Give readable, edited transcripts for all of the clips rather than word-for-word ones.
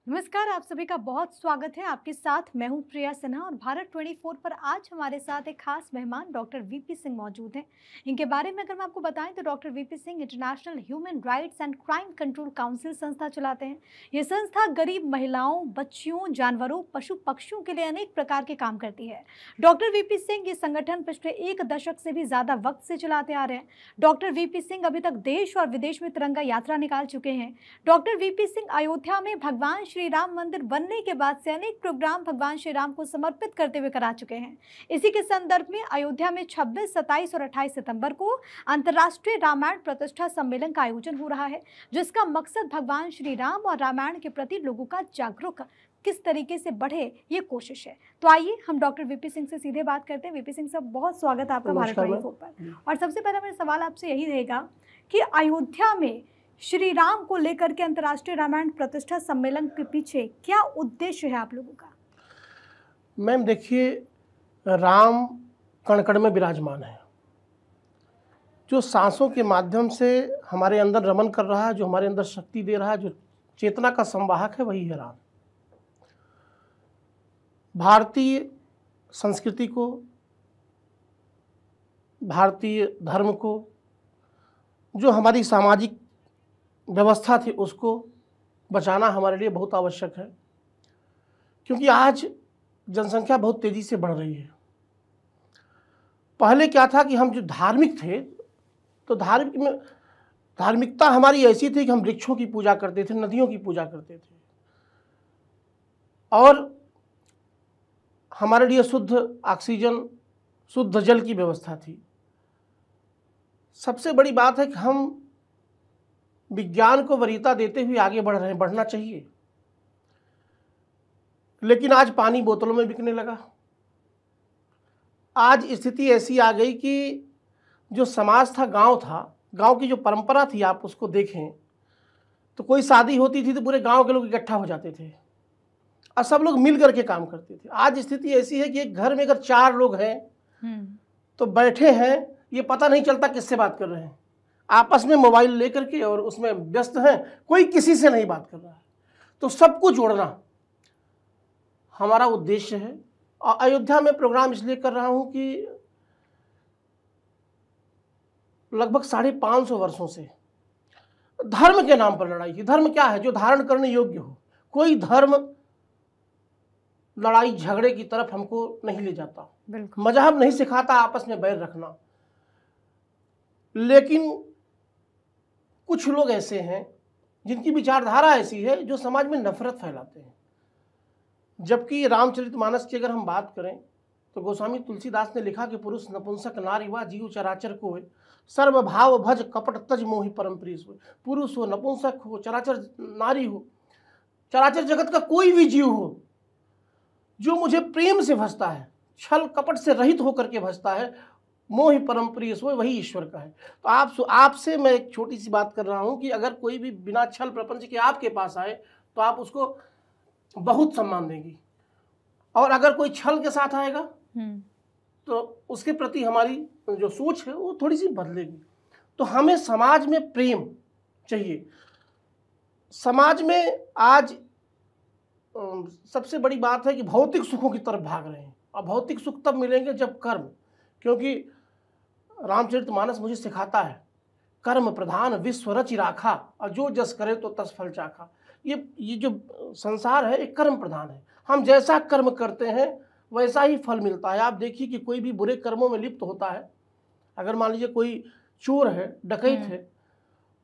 नमस्कार, आप सभी का बहुत स्वागत है। आपके साथ मैं हूं प्रिया सिन्हा और भारत 24 पर आज हमारे साथ एक खास मेहमान डॉक्टर वीपी सिंह मौजूद हैं। इनके बारे में अगर मैं आपको बताएं तो doctor VP Singh international human rights and crime control council संस्था चलाते हैं। ये संस्था गरीब महिलाओं, बच्चियों, जानवरों, पशु पक्षियों के लिए अनेक प्रकार के काम करती है। डॉक्टर वीपी सिंह ये संगठन पिछले एक दशक से भी ज्यादा वक्त से चलाते आ रहे हैं। डॉक्टर वीपी सिंह अभी तक देश और विदेश में तिरंगा यात्रा निकाल चुके हैं। डॉक्टर वीपी सिंह अयोध्या में भगवान श्री राम मंदिर बनने के बाद से अनेक प्रोग्राम भगवान श्री राम को समर्पित करते हुए करा चुके हैं। इसी के संदर्भ में अयोध्या में 26, 27 और 28 सितंबर को अंतर्राष्ट्रीय रामायण प्रतिष्ठा सम्मेलन का आयोजन हो रहा है, जिसका मकसद भगवान श्री राम और रामायण के प्रति लोगों का जागरूक किस तरीके से बढ़े, ये कोशिश है। तो आइए हम डॉक्टर वीपी सिंह से सीधे बात करते हैं। वीपी सिंह साहब, बहुत स्वागत है आपका भारत 24 पर। और सबसे पहला मेरा सवाल आपसे यही रहेगा कि अयोध्या में श्री राम को लेकर के अंतर्राष्ट्रीय रामायण प्रतिष्ठा सम्मेलन के पीछे क्या उद्देश्य है आप लोगों का? मैम देखिए, राम कण कण में विराजमान है। जो सांसों के माध्यम से हमारे अंदर रमन कर रहा है, जो हमारे अंदर शक्ति दे रहा है, जो चेतना का संवाहक है, वही है राम। भारतीय संस्कृति को, भारतीय धर्म को, जो हमारी सामाजिक व्यवस्था थी, उसको बचाना हमारे लिए बहुत आवश्यक है। क्योंकि आज जनसंख्या बहुत तेजी से बढ़ रही है। पहले क्या था कि हम जो धार्मिक थे, तो धार्मिकता हमारी ऐसी थी कि हम वृक्षों की पूजा करते थे, नदियों की पूजा करते थे, और हमारे लिए शुद्ध ऑक्सीजन, शुद्ध जल की व्यवस्था थी। सबसे बड़ी बात है कि हम विज्ञान को वरीयता देते हुए आगे बढ़ रहे हैं, बढ़ना चाहिए। लेकिन आज पानी बोतलों में बिकने लगा। आज स्थिति ऐसी आ गई कि जो समाज था, गांव था, गांव की जो परंपरा थी, आप उसको देखें तो कोई शादी होती थी तो पूरे गांव के लोग इकट्ठा हो जाते थे और सब लोग मिल करके काम करते थे। आज स्थिति ऐसी है कि एक घर में अगर 4 लोग हैं तो बैठे हैं, ये पता नहीं चलता किससे बात कर रहे हैं, आपस में मोबाइल लेकर के और उसमें व्यस्त हैं, कोई किसी से नहीं बात कर रहा है। तो सबको जोड़ना हमारा उद्देश्य है। और अयोध्या में प्रोग्राम इसलिए कर रहा हूं कि लगभग 550 वर्षों से धर्म के नाम पर लड़ाई थी। धर्म क्या है? जो धारण करने योग्य हो। कोई धर्म लड़ाई झगड़े की तरफ हमको नहीं ले जाता, मजहब नहीं सिखाता आपस में बैर रखना। लेकिन कुछ लोग ऐसे हैं जिनकी विचारधारा ऐसी है जो समाज में नफरत फैलाते हैं। जबकि रामचरितमानस की अगर हम बात करें तो गोस्वामी तुलसीदास ने लिखा कि पुरुष नपुंसक नारी वा जीव चराचर को सर्वभाव भज कपट तज मोहि परम प्रिय सोय। पुरुष हो, नपुंसक हो, चराचर नारी हो, चराचर जगत का कोई भी जीव हो, जो मुझे प्रेम से भजता है, छल कपट से रहित होकर के भजता है, मोहि परम प्रिय सोय, वही ईश्वर का है। तो आपसे मैं एक छोटी सी बात कर रहा हूं कि अगर कोई भी बिना छल प्रपंच के आपके पास आए तो आप उसको बहुत सम्मान देंगी, और अगर कोई छल के साथ आएगा तो उसके प्रति हमारी जो सोच है वो थोड़ी सी बदलेगी। तो हमें समाज में प्रेम चाहिए। समाज में आज सबसे बड़ी बात है कि भौतिक सुखों की तरफ भाग रहे हैं, और भौतिक सुख तब मिलेंगे जब कर्म, क्योंकि रामचरितमानस मुझे सिखाता है कर्म प्रधान विश्व रचि राखा, और जो जस करे तो तस फल चाखा। ये जो संसार है एक कर्म प्रधान है। हम जैसा कर्म करते हैं वैसा ही फल मिलता है। आप देखिए कि कोई भी बुरे कर्मों में लिप्त होता है, अगर मान लीजिए कोई चोर है, डकैत है,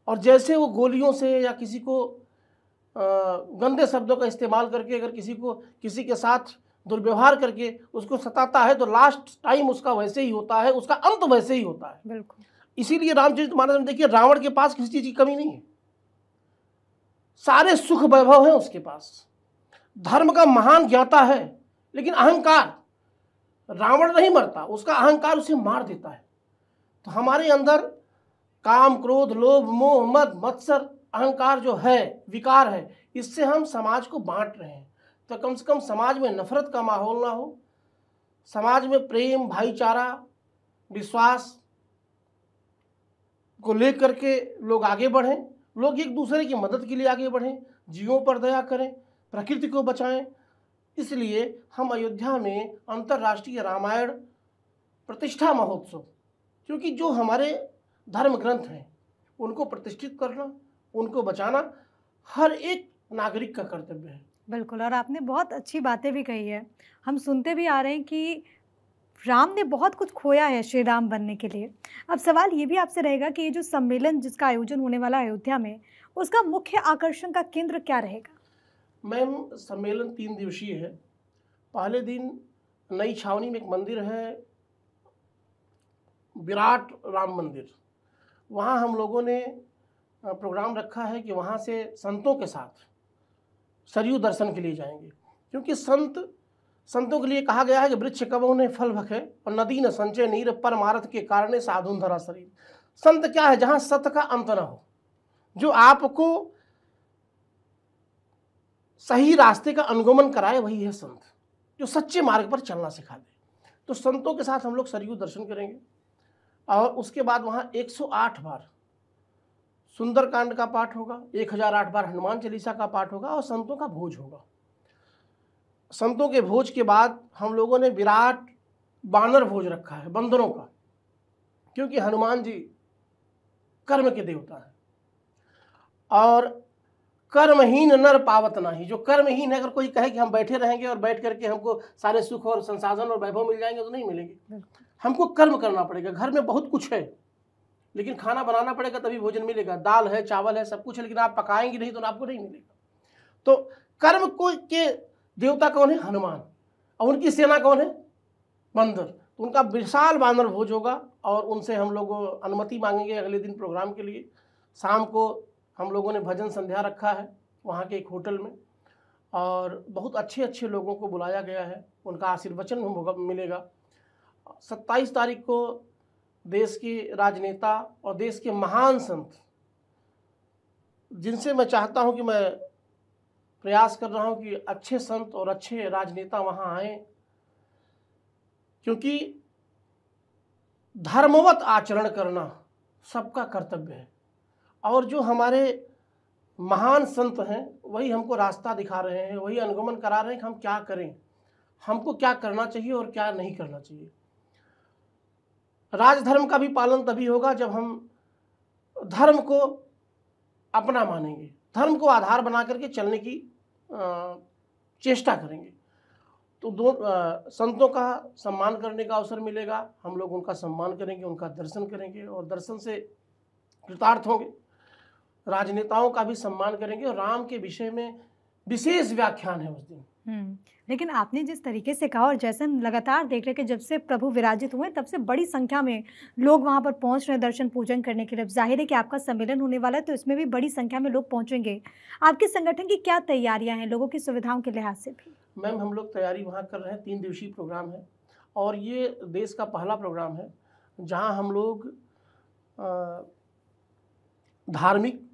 और जैसे वो गोलियों से या किसी को गंदे शब्दों का इस्तेमाल करके अगर किसी के साथ दुर्व्यवहार करके उसको सताता है, तो लास्ट टाइम उसका वैसे ही होता है, उसका अंत वैसे ही होता है। बिल्कुल। इसीलिए रामचरितमानस में देखिए, रावण के पास किसी चीज की कमी नहीं है, सारे सुख वैभव हैं उसके पास, धर्म का महान ज्ञाता है, लेकिन अहंकार, रावण नहीं मरता, उसका अहंकार उसे मार देता है। तो हमारे अंदर काम, क्रोध, लोभ, मोह, मद, मत्सर, अहंकार जो है, विकार है, इससे हम समाज को बांट रहे हैं। तो कम से कम समाज में नफरत का माहौल ना हो, समाज में प्रेम, भाईचारा, विश्वास को लेकर के लोग आगे बढ़ें, लोग एक दूसरे की मदद के लिए आगे बढ़ें, जीवों पर दया करें, प्रकृति को बचाएं। इसलिए हम अयोध्या में अंतर्राष्ट्रीय रामायण प्रतिष्ठा महोत्सव, क्योंकि जो हमारे धर्म ग्रंथ हैं उनको प्रतिष्ठित करना, उनको बचाना हर एक नागरिक का कर्तव्य है। बिल्कुल, और आपने बहुत अच्छी बातें भी कही है। हम सुनते भी आ रहे हैं कि राम ने बहुत कुछ खोया है श्री राम बनने के लिए। अब सवाल ये भी आपसे रहेगा कि ये जो सम्मेलन जिसका आयोजन होने वाला है अयोध्या में, उसका मुख्य आकर्षण का केंद्र क्या रहेगा? मैम, सम्मेलन 3 दिवसीय है। पहले दिन नई छावनी में एक मंदिर है, विराट राम मंदिर, वहाँ हम लोगों ने प्रोग्राम रखा है कि वहाँ से संतों के साथ सरयू दर्शन के लिए जाएंगे, क्योंकि संतों के लिए कहा गया है कि वृक्ष कबहु ने फल भखे और नदी न संचय नीर, परमार्थ के कारणे साधुन धरा शरीर। संत क्या है? जहाँ सत्य का अंत न हो, जो आपको सही रास्ते का अनुगमन कराए, वही है संत, जो सच्चे मार्ग पर चलना सिखा दे। तो संतों के साथ हम लोग सरयू दर्शन करेंगे और उसके बाद वहाँ 108 बार सुंदरकांड का पाठ होगा, 1008 बार हनुमान चालीसा का पाठ होगा और संतों का भोज होगा। संतों के भोज के बाद हम लोगों ने विराट बानर भोज रखा है, बंदरों का, क्योंकि हनुमान जी कर्म के देवता हैं और कर्महीन नर पावत नाही। जो कर्महीन है, अगर कोई कहे कि हम बैठे रहेंगे और बैठ करके हमको सारे सुख और संसाधन और वैभव मिल जाएंगे, तो नहीं मिलेंगे। हमको कर्म करना पड़ेगा। घर में बहुत कुछ है, लेकिन खाना बनाना पड़ेगा तभी भोजन मिलेगा। दाल है, चावल है, सब कुछ है, लेकिन आप पकाएंगे नहीं तो आपको नहीं मिलेगा। तो कर्म को के देवता कौन है? हनुमान। और उनकी सेना कौन है? बंदर। तो उनका विशाल बानर भोज होगा और उनसे हम लोग अनुमति मांगेंगे अगले दिन प्रोग्राम के लिए। शाम को हम लोगों ने भजन संध्या रखा है वहाँ के एक होटल में और बहुत अच्छे अच्छे लोगों को बुलाया गया है, उनका आशीर्वचन मिलेगा। 27 तारीख को देश के राजनेता और देश के महान संत, जिनसे मैं चाहता हूं कि मैं प्रयास कर रहा हूं कि अच्छे संत और अच्छे राजनेता वहां आए, क्योंकि धर्मवत आचरण करना सबका कर्तव्य है। और जो हमारे महान संत हैं वही हमको रास्ता दिखा रहे हैं, वही अनुगमन करा रहे हैं कि हम क्या करें, हमको क्या करना चाहिए और क्या नहीं करना चाहिए। राजधर्म का भी पालन तभी होगा जब हम धर्म को अपना मानेंगे, धर्म को आधार बना करके चलने की चेष्टा करेंगे। तो संतों का सम्मान करने का अवसर मिलेगा, हम लोग उनका सम्मान करेंगे, उनका दर्शन करेंगे और दर्शन से कृतार्थ होंगे। राजनेताओं का भी सम्मान करेंगे और राम के विषय में विशेष व्याख्यान है उस दिन। लेकिन आपने जिस तरीके से कहा और जैसे हम लगातार देख रहे हैं कि जब से प्रभु विराजित हुए तब से बड़ी संख्या में लोग वहां पर पहुंच रहे हैं दर्शन पूजन करने के लिए। जाहिर है कि आपका सम्मेलन होने वाला है तो इसमें भी बड़ी संख्या में लोग पहुंचेंगे। आपके संगठन की क्या तैयारियां हैं लोगों की सुविधाओं के लिहाज से भी? मैम, हम लोग तैयारी वहाँ कर रहे हैं। 3 दिवसीय प्रोग्राम है और ये देश का पहला प्रोग्राम है जहाँ हम लोग धार्मिक,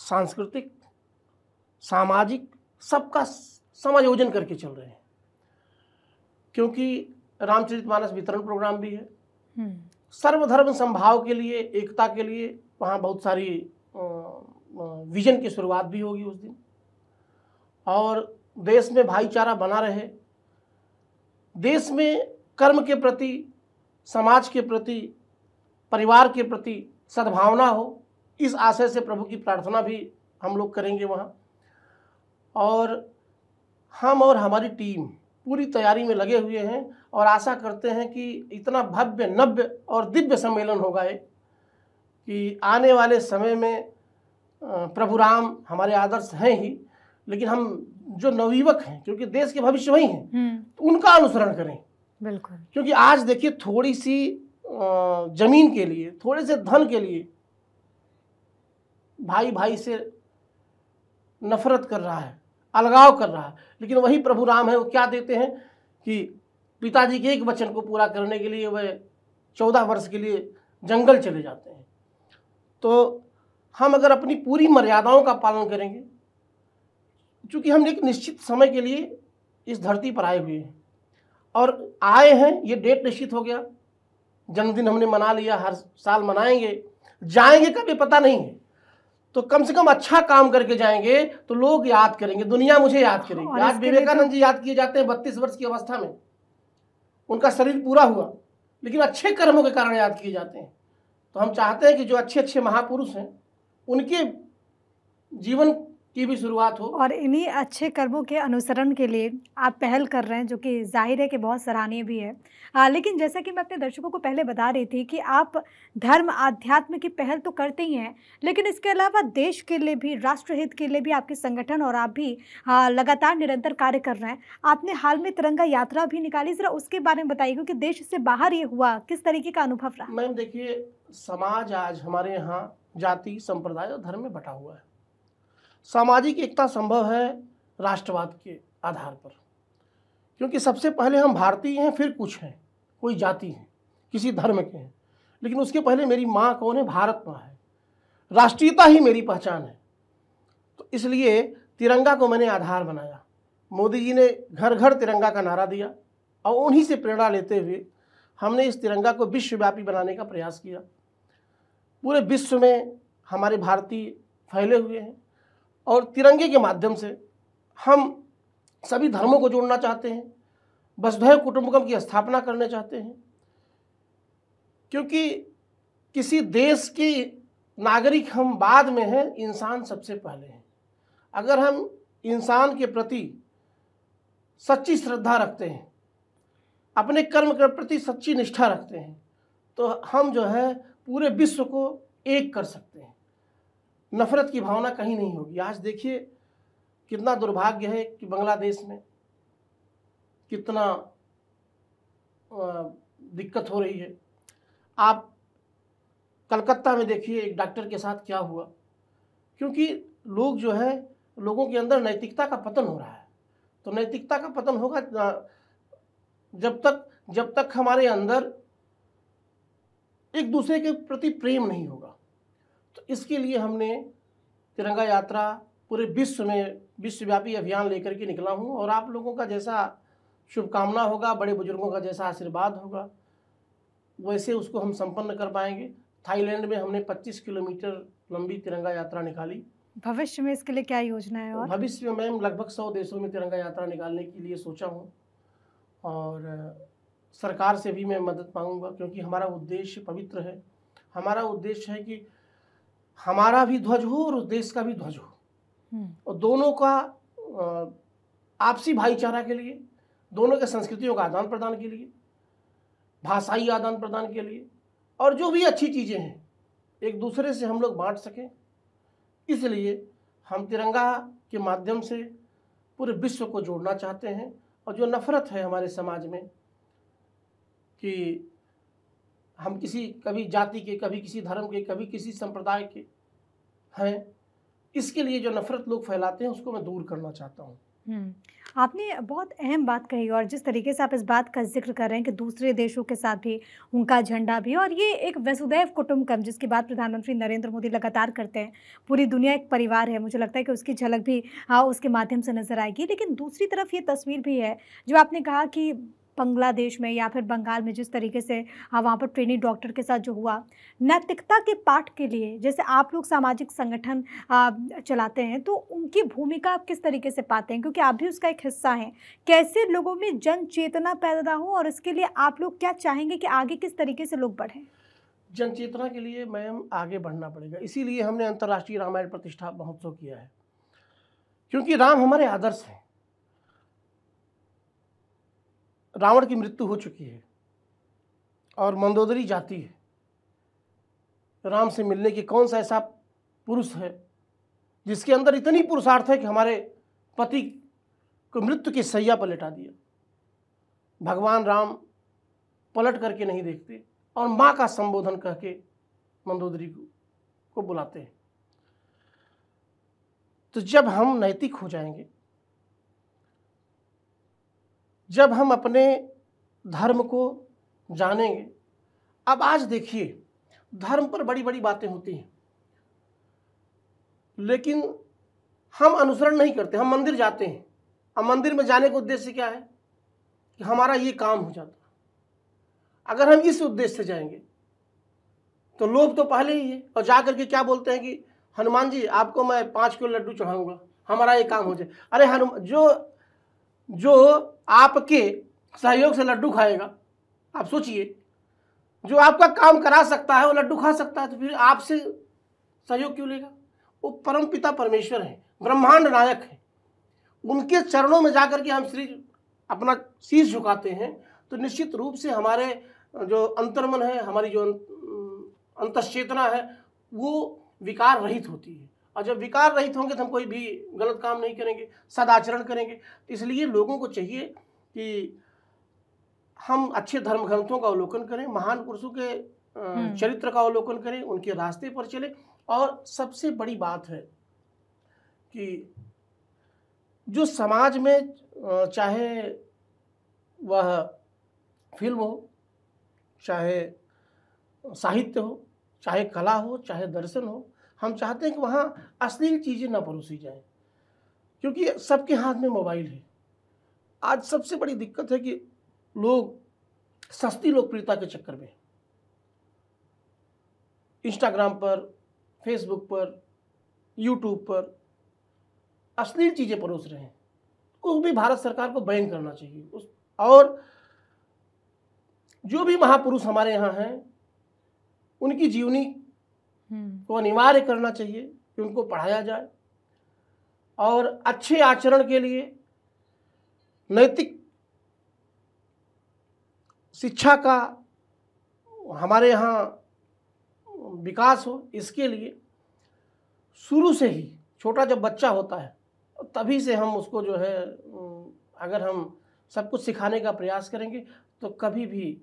सांस्कृतिक, सामाजिक सबका समायोजन करके चल रहे हैं, क्योंकि रामचरितमानस वितरण प्रोग्राम भी है। सर्वधर्म संभाव के लिए, एकता के लिए वहाँ बहुत सारी विजन की शुरुआत भी होगी उस दिन। और देश में भाईचारा बना रहे, देश में कर्म के प्रति, समाज के प्रति, परिवार के प्रति सद्भावना हो, इस आशय से प्रभु की प्रार्थना भी हम लोग करेंगे वहाँ। और हम और हमारी टीम पूरी तैयारी में लगे हुए हैं और आशा करते हैं कि इतना भव्य, नव्य और दिव्य सम्मेलन होगा ये कि आने वाले समय में प्रभु राम हमारे आदर्श हैं ही, लेकिन हम जो नवयुवक हैं, क्योंकि देश के भविष्य वही हैं, तो उनका अनुसरण करें। बिल्कुल, क्योंकि आज देखिए थोड़ी सी जमीन के लिए, थोड़े से धन के लिए भाई भाई से नफरत कर रहा है, अलगाव कर रहा है। लेकिन वही प्रभु राम है, वो क्या देते हैं कि पिताजी के एक वचन को पूरा करने के लिए वह 14 वर्ष के लिए जंगल चले जाते हैं। तो हम अगर अपनी पूरी मर्यादाओं का पालन करेंगे, चूँकि हम एक निश्चित समय के लिए इस धरती पर आए हुए हैं और आए हैं, ये डेट निश्चित हो गया, जन्मदिन हमने मना लिया, हर साल मनाएंगे, जाएंगे कभी पता नहीं है। तो कम से कम अच्छा काम करके जाएंगे तो लोग याद करेंगे, दुनिया मुझे याद करेगी। आज विवेकानंद जी याद किए जाते हैं 32 वर्ष की अवस्था में, उनका शरीर पूरा हुआ, लेकिन अच्छे कर्मों के कारण याद किए जाते हैं। तो हम चाहते हैं कि जो अच्छे अच्छे महापुरुष हैं उनके जीवन की भी शुरुआत हो। और इन्हीं अच्छे कर्मों के अनुसरण के लिए आप पहल कर रहे हैं, जो कि जाहिर है कि बहुत सराहनीय भी है। लेकिन जैसा कि मैं अपने दर्शकों को पहले बता रही थी कि आप धर्म आध्यात्म की पहल तो करते ही हैं, लेकिन इसके अलावा देश के लिए भी, राष्ट्रहित के लिए भी आपके संगठन और आप भी लगातार निरंतर कार्य कर रहे हैं। आपने हाल में तिरंगा यात्रा भी निकाली, जरा उसके बारे में बताइए, क्योंकि देश से बाहर ये हुआ, किस तरीके का अनुभव रहा? मैम देखिए, समाज आज हमारे यहाँ जाति, संप्रदाय और धर्म में बटा हुआ है। सामाजिक एकता संभव है राष्ट्रवाद के आधार पर, क्योंकि सबसे पहले हम भारतीय हैं, फिर कुछ हैं, कोई जाति है, किसी धर्म के हैं, लेकिन उसके पहले मेरी माँ कौन है? भारत माँ है। राष्ट्रीयता ही मेरी पहचान है। तो इसलिए तिरंगा को मैंने आधार बनाया। मोदी जी ने घर घर तिरंगा का नारा दिया और उन्हीं से प्रेरणा लेते हुए हमने इस तिरंगा को विश्वव्यापी बनाने का प्रयास किया। पूरे विश्व में हमारे भारतीय फैले हुए हैं और तिरंगे के माध्यम से हम सभी धर्मों को जोड़ना चाहते हैं, वसुधैव कुटुंबकम की स्थापना करना चाहते हैं। क्योंकि किसी देश के नागरिक हम बाद में हैं, इंसान सबसे पहले हैं। अगर हम इंसान के प्रति सच्ची श्रद्धा रखते हैं, अपने कर्म के प्रति सच्ची निष्ठा रखते हैं, तो हम जो है पूरे विश्व को एक कर सकते हैं। नफरत की भावना कहीं नहीं होगी। आज देखिए कितना दुर्भाग्य है कि बांग्लादेश में कितना दिक्कत हो रही है। आप कलकत्ता में देखिए एक डॉक्टर के साथ क्या हुआ, क्योंकि लोग जो है, लोगों के अंदर नैतिकता का पतन हो रहा है। तो नैतिकता का पतन होगा जब तक हमारे अंदर एक दूसरे के प्रति प्रेम नहीं होगा। तो इसके लिए हमने तिरंगा यात्रा पूरे विश्व में विश्वव्यापी अभियान लेकर के निकला हूँ। और आप लोगों का जैसा शुभकामना होगा, बड़े बुजुर्गों का जैसा आशीर्वाद होगा, वैसे उसको हम संपन्न कर पाएंगे। थाईलैंड में हमने 25 किलोमीटर लंबी तिरंगा यात्रा निकाली। भविष्य में इसके लिए क्या योजना है? और भविष्य में मैम लगभग 100 देशों में तिरंगा यात्रा निकालने के लिए सोचा हूँ, और सरकार से भी मैं मदद मांगूंगा, क्योंकि हमारा उद्देश्य पवित्र है। हमारा उद्देश्य है कि हमारा भी ध्वज हो और उस देश का भी ध्वज हो, और दोनों का आपसी भाईचारा के लिए, दोनों के संस्कृतियों का आदान प्रदान के लिए, भाषाई आदान प्रदान के लिए, और जो भी अच्छी चीज़ें हैं एक दूसरे से हम लोग बांट सकें। इसलिए हम तिरंगा के माध्यम से पूरे विश्व को जोड़ना चाहते हैं। और जो नफरत है हमारे समाज में कि हम कभी जाति के, कभी किसी धर्म के, कभी किसी संप्रदाय के हैं, इसके लिए जो नफरत लोग फैलाते हैं उसको मैं दूर करना चाहता हूँ। आपने बहुत अहम बात कही, और जिस तरीके से आप इस बात का जिक्र कर रहे हैं कि दूसरे देशों के साथ भी उनका झंडा भी, और ये एक वसुधैव कुटुंबकम जिसकी बात प्रधानमंत्री नरेंद्र मोदी लगातार करते हैं, पूरी दुनिया एक परिवार है, मुझे लगता है कि उसकी झलक भी उसके माध्यम से नजर आएगी। लेकिन दूसरी तरफ ये तस्वीर भी है जो आपने कहा कि बांग्लादेश में या फिर बंगाल में जिस तरीके से वहाँ पर ट्रेनी डॉक्टर के साथ जो हुआ, नैतिकता के पाठ के लिए जैसे आप लोग सामाजिक संगठन चलाते हैं, तो उनकी भूमिका आप किस तरीके से पाते हैं, क्योंकि आप भी उसका एक हिस्सा हैं। कैसे लोगों में जन चेतना पैदा हो, और इसके लिए आप लोग क्या चाहेंगे कि आगे किस तरीके से लोग बढ़ें? जन चेतना के लिए मैम आगे बढ़ना पड़ेगा। इसीलिए हमने अंतर्राष्ट्रीय रामायण प्रतिष्ठा महोत्सव किया है, क्योंकि राम हमारे आदर्श हैं। रावण की मृत्यु हो चुकी है और मंदोदरी जाती है। राम से मिलने की कौन सा ऐसा पुरुष है जिसके अंदर इतनी पुरुषार्थ है कि हमारे पति को मृत्यु की सैया पर लेटा दिया। भगवान राम पलट करके नहीं देखते और माँ का संबोधन कह के मंदोदरी को बुलाते हैं। तो जब हम नैतिक हो जाएंगे, जब हम अपने धर्म को जानेंगे। अब आज देखिए, धर्म पर बड़ी बड़ी बातें होती हैं, लेकिन हम अनुसरण नहीं करते। हम मंदिर जाते हैं, अब मंदिर में जाने का उद्देश्य क्या है कि हमारा ये काम हो जाता। अगर हम इस उद्देश्य से जाएंगे तो लोभ तो पहले ही है, और जा करके क्या बोलते हैं कि हनुमान जी आपको मैं 5 किलो लड्डू चढ़ाऊंगा, हमारा ये काम हो जाए। अरे हनुमान, जो आपके सहयोग से लड्डू खाएगा, आप सोचिए, जो आपका काम करा सकता है वो लड्डू खा सकता है, तो फिर आपसे सहयोग क्यों लेगा? वो परम पिता परमेश्वर है, ब्रह्मांड नायक है, उनके चरणों में जाकर के हम अपना शीश झुकाते हैं, तो निश्चित रूप से हमारे जो अंतर्मन है, हमारी जो अंतश्चेतना है, वो विकार रहित होती है। और जब विकार रहित होंगे तो हम कोई भी गलत काम नहीं करेंगे, सदाचरण करेंगे। इसलिए लोगों को चाहिए कि हम अच्छे धर्म ग्रंथों का अवलोकन करें, महान पुरुषों के चरित्र का अवलोकन करें, उनके रास्ते पर चले। और सबसे बड़ी बात है कि जो समाज में चाहे वह फिल्म हो, चाहे साहित्य हो, चाहे कला हो, चाहे दर्शन हो, हम चाहते हैं कि वहाँ अश्लील चीज़ें ना परोसी जाएं, क्योंकि सबके हाथ में मोबाइल है। आज सबसे बड़ी दिक्कत है कि लोग सस्ती लोकप्रियता के चक्कर में इंस्टाग्राम पर, फेसबुक पर, यूट्यूब पर अश्लील चीज़ें परोस रहे हैं। उसको भी भारत सरकार को बैन करना चाहिए। और जो भी महापुरुष हमारे यहाँ हैं, उनकी जीवनी को अनिवार्य करना चाहिए कि उनको पढ़ाया जाए, और अच्छे आचरण के लिए नैतिक शिक्षा का हमारे यहाँ विकास हो। इसके लिए शुरू से ही छोटा जब बच्चा होता है तभी से हम उसको जो है, अगर हम सब कुछ सिखाने का प्रयास करेंगे तो कभी भी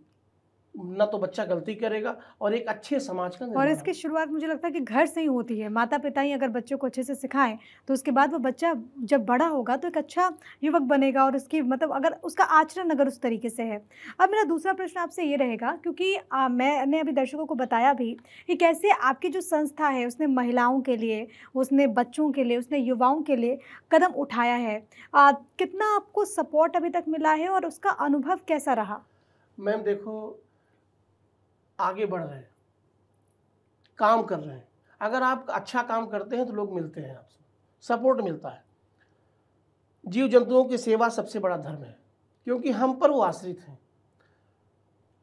ना तो बच्चा गलती करेगा और एक अच्छे समाज का निर्माण। और इसकी शुरुआत मुझे लगता है कि घर से ही होती है। माता पिता ही अगर बच्चों को अच्छे से सिखाएं तो उसके बाद वो बच्चा जब बड़ा होगा तो एक अच्छा युवक बनेगा, और उसकी मतलब अगर उसका आचरण अगर उस तरीके से है। अब मेरा दूसरा प्रश्न आपसे ये रहेगा, क्योंकि मैंने अभी दर्शकों को बताया भी कि कैसे आपकी जो संस्था है उसने महिलाओं के लिए, उसने बच्चों के लिए, उसने युवाओं के लिए कदम उठाया है। कितना आपको सपोर्ट अभी तक मिला है और उसका अनुभव कैसा रहा? मैम देखो, आगे बढ़ रहे हैं, काम कर रहे हैं। अगर आप अच्छा काम करते हैं तो लोग मिलते हैं, आपसे सपोर्ट मिलता है। जीव जंतुओं की सेवा सबसे बड़ा धर्म है, क्योंकि हम पर वो आश्रित हैं।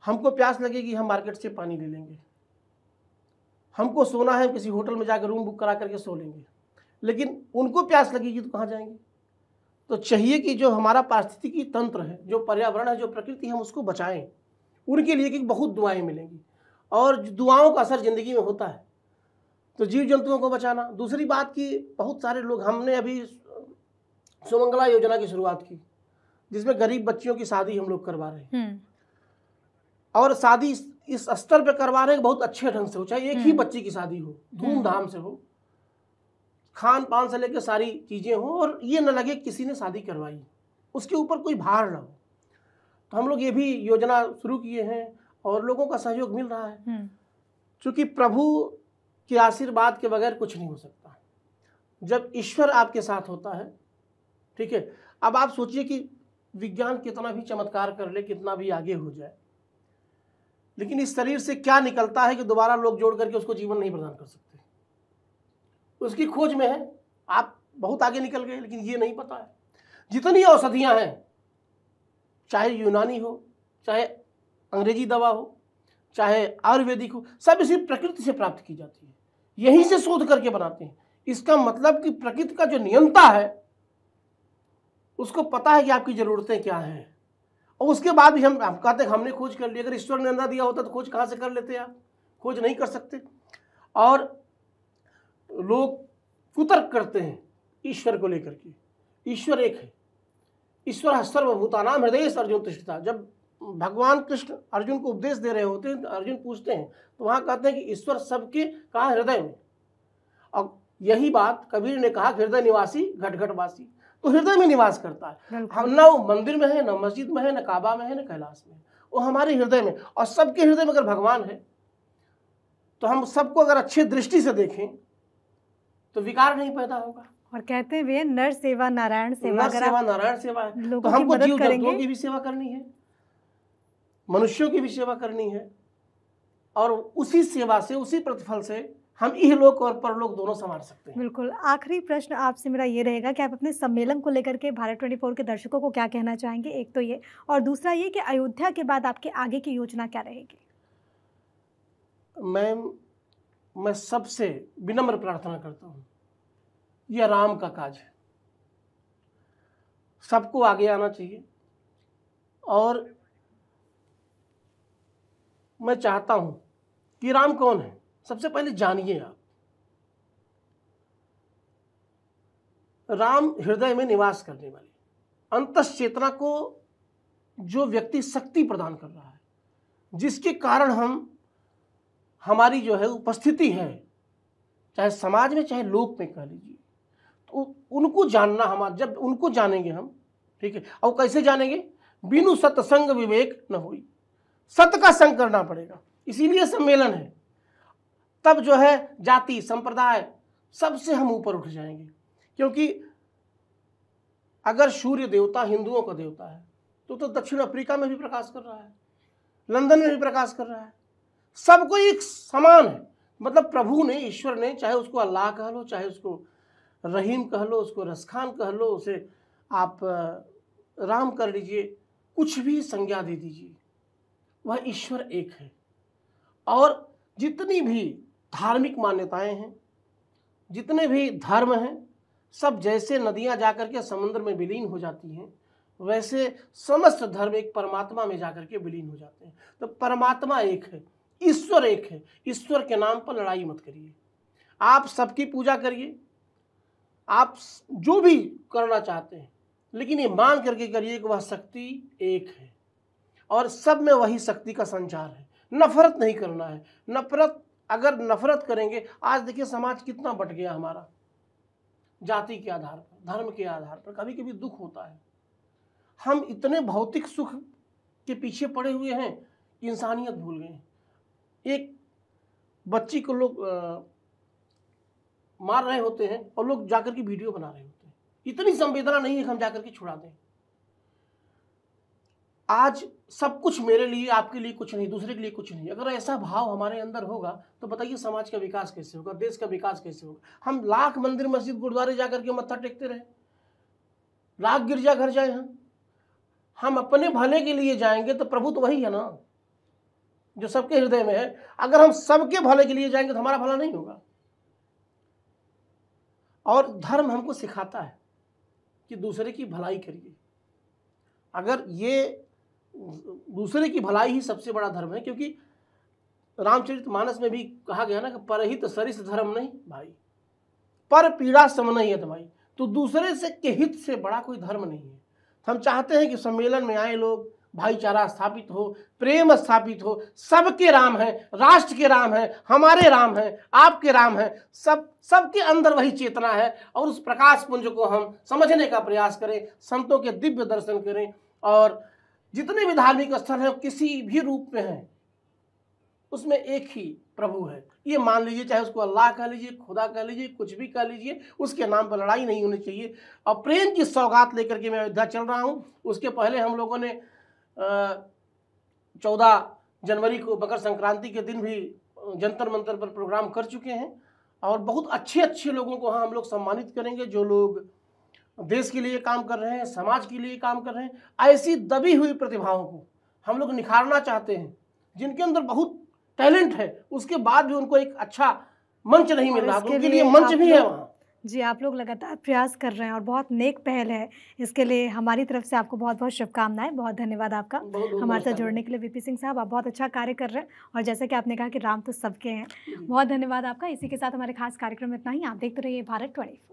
हमको प्यास लगेगी, हम मार्केट से पानी ले लेंगे। हमको सोना है, किसी होटल में जाकर रूम बुक करा करके सो लेंगे। लेकिन उनको प्यास लगेगी तो कहाँ जाएंगे? तो चाहिए कि जो हमारा पारिस्थितिकी तंत्र है, जो पर्यावरण है, जो प्रकृति, हम उसको बचाएं। उनके लिए कि बहुत दुआएं मिलेंगी, और दुआओं का असर ज़िंदगी में होता है। तो जीव जंतुओं को बचाना। दूसरी बात कि बहुत सारे लोग, हमने अभी सुमंगला योजना की शुरुआत की, जिसमें गरीब बच्चियों की शादी हम लोग करवा रहे हैं। और शादी इस स्तर पे करवा रहे हैं बहुत अच्छे ढंग से हो, चाहे एक ही बच्ची की शादी हो, धूमधाम से हो, खान पान से लेकर सारी चीज़ें हो, और ये न लगे किसी ने शादी करवाई, उसके ऊपर कोई भार ना हो। तो हम लोग ये भी योजना शुरू किए हैं और लोगों का सहयोग मिल रहा है, क्योंकि प्रभु के आशीर्वाद के बगैर कुछ नहीं हो सकता। जब ईश्वर आपके साथ होता है, ठीक है। अब आप सोचिए कि विज्ञान कितना भी चमत्कार कर ले, कितना भी आगे हो जाए, लेकिन इस शरीर से क्या निकलता है कि दोबारा लोग जोड़ करके उसको जीवन नहीं प्रदान कर सकते। उसकी खोज में है, आप बहुत आगे निकल गए, लेकिन ये नहीं पता है। जितनी औषधियां हैं, चाहे यूनानी हो, चाहे अंग्रेजी दवा हो, चाहे आयुर्वेदिक हो, सब इसी प्रकृति से प्राप्त की जाती है, यहीं से शोध करके बनाते हैं। इसका मतलब कि प्रकृति का जो नियंता है उसको पता है कि आपकी जरूरतें क्या हैं, और उसके बाद भी हम कहते हैं हमने खोज कर ली। अगर ईश्वर ने अंधा दिया होता तो खोज कहाँ से कर लेते? आप खोज नहीं कर सकते। और लोग कुतर्क करते हैं ईश्वर को लेकर के। ईश्वर एक है, ईश्वर सर्वभूतानां हृदये अर्जुन तिष्ठता। जब भगवान कृष्ण अर्जुन को उपदेश दे रहे होते हैं, अर्जुन पूछते हैं तो वहाँ कहते हैं कि ईश्वर सबके कहाँ? हृदय में। और यही बात कबीर ने कहा, हृदय निवासी घट घट वासी। तो हृदय में निवास करता है। हम ना वो मंदिर में है, ना मस्जिद में है, ना काबा में है, ना कैलाश में, वो हमारे हृदय में। और सबके हृदय में अगर भगवान है तो हम सबको अगर अच्छे दृष्टि से देखें तो विकार नहीं पैदा होगा। और कहते हैं नर सेवा नारायण सेवा। नर सेवा नारायण सेवा है। तो हमको जीव जंतुओं की भी सेवा करनी है, मनुष्यों की भी सेवा करनी है, और उसी सेवा से, उसी प्रतिफल से हम इहलोक और परलोक दोनों संवार सकते हैं। बिल्कुल। आखिरी प्रश्न आपसे मेरा ये रहेगा कि आप अपने सम्मेलन को लेकर के भारत 24 के दर्शकों को क्या कहना चाहेंगे? एक तो ये, और दूसरा ये कि अयोध्या के बाद आपकी आगे की योजना क्या रहेगी? मैं सबसे विनम्र प्रार्थना करता हूँ, यह राम का काज है, सबको आगे आना चाहिए। और मैं चाहता हूं कि राम कौन है, सबसे पहले जानिए आप। राम हृदय में निवास करने वाले, अंतस चेतना को जो व्यक्ति शक्ति प्रदान कर रहा है, जिसके कारण हमारी जो है उपस्थिति है, चाहे समाज में चाहे लोक में कह लीजिए, तो उनको जानना, हमारा जब उनको जानेंगे हम, ठीक है, और कैसे जानेंगे? बिनु सत्संग विवेक न होई, सत्य का संग करना पड़ेगा। इसीलिए सम्मेलन है। तब जो है जाति संप्रदाय सबसे हम ऊपर उठ जाएंगे। क्योंकि अगर सूर्य देवता हिंदुओं का देवता है तो दक्षिण अफ्रीका में भी प्रकाश कर रहा है, लंदन में भी प्रकाश कर रहा है, सबको एक समान है। मतलब प्रभु ने, ईश्वर ने, चाहे उसको अल्लाह कह लो, चाहे उसको रहीम कह लो, उसको रसखान कह लो, उसे आप राम कर लीजिए, कुछ भी संज्ञा दे दीजिए, वह ईश्वर एक है। और जितनी भी धार्मिक मान्यताएं हैं, जितने भी धर्म हैं, सब जैसे नदियां जाकर के समुद्र में विलीन हो जाती हैं, वैसे समस्त धर्म एक परमात्मा में जाकर के विलीन हो जाते हैं। तो परमात्मा एक है, ईश्वर एक है। ईश्वर के नाम पर लड़ाई मत करिए, आप सबकी पूजा करिए, आप जो भी करना चाहते हैं, लेकिन ये मान करके करिए कि वह शक्ति एक है और सब में वही शक्ति का संचार है। नफरत नहीं करना है। अगर नफरत करेंगे, आज देखिए समाज कितना बट गया हमारा, जाति के आधार पर, धर्म के आधार पर। कभी कभी दुख होता है, हम इतने भौतिक सुख के पीछे पड़े हुए हैं, इंसानियत भूल गए। एक बच्ची को लोग मार रहे होते हैं और लोग जाकर के वीडियो बना रहे होते हैं। इतनी संवेदना नहीं है कि हम जाकर के छुड़ा दें। आज सब कुछ मेरे लिए, आपके लिए कुछ नहीं, दूसरे के लिए कुछ नहीं। अगर ऐसा भाव हमारे अंदर होगा तो बताइए समाज का विकास कैसे होगा, देश का विकास कैसे होगा? हम लाख मंदिर मस्जिद गुरुद्वारे जाकर के मत्था टेकते रहे, लाख गिरजा घर जाए, हम अपने भले के लिए जाएंगे तो प्रभु तो वही है ना जो सबके हृदय में है। अगर हम सबके भले के लिए जाएंगे तो हमारा भला नहीं होगा। और धर्म हमको सिखाता है कि दूसरे की भलाई करिए। अगर ये दूसरे की भलाई ही सबसे बड़ा धर्म है, क्योंकि रामचरितमानस में भी कहा गया ना कि परहित सरिस धर्म नहीं भाई, पर पीड़ा सम नहीं है भाई। तो दूसरे से के हित से बड़ा कोई धर्म नहीं है। हम चाहते हैं कि सम्मेलन में आए लोग, भाईचारा स्थापित हो, प्रेम स्थापित हो। सबके राम है, राष्ट्र के राम है, हमारे राम है, आपके राम है, सबके अंदर वही चेतना है। और उस प्रकाश पुंज को हम समझने का प्रयास करें, संतों के दिव्य दर्शन करें। और जितने भी धार्मिक स्थल हैं किसी भी रूप में हैं, उसमें एक ही प्रभु है, ये मान लीजिए। चाहे उसको अल्लाह कह लीजिए, खुदा कह लीजिए, कुछ भी कह लीजिए, उसके नाम पर लड़ाई नहीं होनी चाहिए। और प्रेम की सौगात लेकर के मैं अयोध्या चल रहा हूँ। उसके पहले हम लोगों ने 14 जनवरी को मकर संक्रांति के दिन भी जंतर मंतर पर प्रोग्राम कर चुके हैं। और बहुत अच्छे अच्छे लोगों को हम लोग सम्मानित करेंगे, जो लोग देश के लिए काम कर रहे हैं, समाज के लिए काम कर रहे हैं। ऐसी दबी हुई प्रतिभाओं को हम लोग निखारना चाहते हैं, जिनके अंदर बहुत टैलेंट है, उसके बाद भी उनको एक अच्छा मंच नहीं मिल रहा। उनके लिए मंच भी है वहाँ। जी, आप लोग लगातार प्रयास कर रहे हैं और बहुत नेक पहल है। इसके लिए हमारी तरफ से आपको बहुत बहुत शुभकामनाएं। बहुत धन्यवाद आपका हमारे साथ जुड़ने के लिए। वीपी सिंह साहब, आप बहुत अच्छा कार्य कर रहे हैं और जैसे कि आपने कहा कि राम तो सबके हैं। बहुत धन्यवाद आपका। इसी के साथ हमारे खास कार्यक्रम में इतना ही। आप देखते रहिए भारत 24।